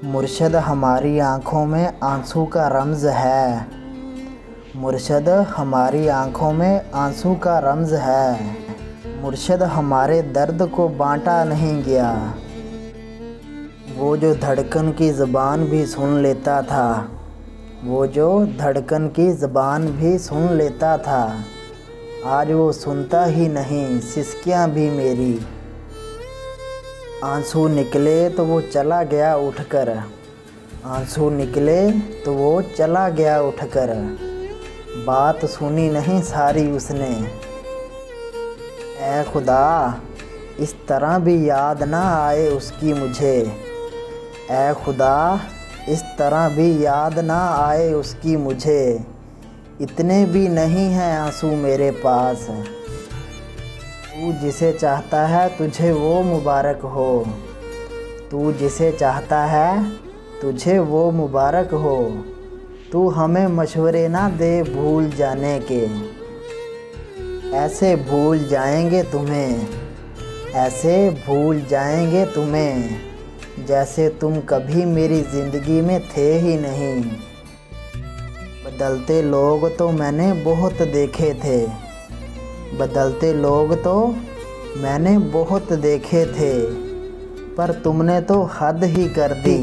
मुर्शद हमारी आँखों में आंसू का रमज़ है। मुर्शद हमारी आँखों में आंसू का रमज़ है। मुर्शद हमारे दर्द को बांटा नहीं गया। वो जो धड़कन की ज़बान भी सुन लेता था, वो जो धड़कन की ज़बान भी सुन लेता था, आज वो सुनता ही नहीं सिसकियाँ भी मेरी। आंसू निकले तो वो चला गया उठकर, आंसू निकले तो वो चला गया उठकर। बात सुनी नहीं सारी उसने। ऐ खुदा, इस तरह भी याद ना आए उसकी मुझे। ऐ खुदा, इस तरह भी याद ना आए उसकी मुझे। इतने भी नहीं हैं आंसू मेरे पास। तू जिसे चाहता है तुझे वो मुबारक हो। तू जिसे चाहता है तुझे वो मुबारक हो। तू हमें मशवरे ना दे भूल जाने के। ऐसे भूल जाएंगे तुम्हें, ऐसे भूल जाएंगे तुम्हें, जैसे तुम कभी मेरी ज़िंदगी में थे ही नहीं। बदलते लोग तो मैंने बहुत देखे थे, बदलते लोग तो मैंने बहुत देखे थे, पर तुमने तो हद ही कर दी।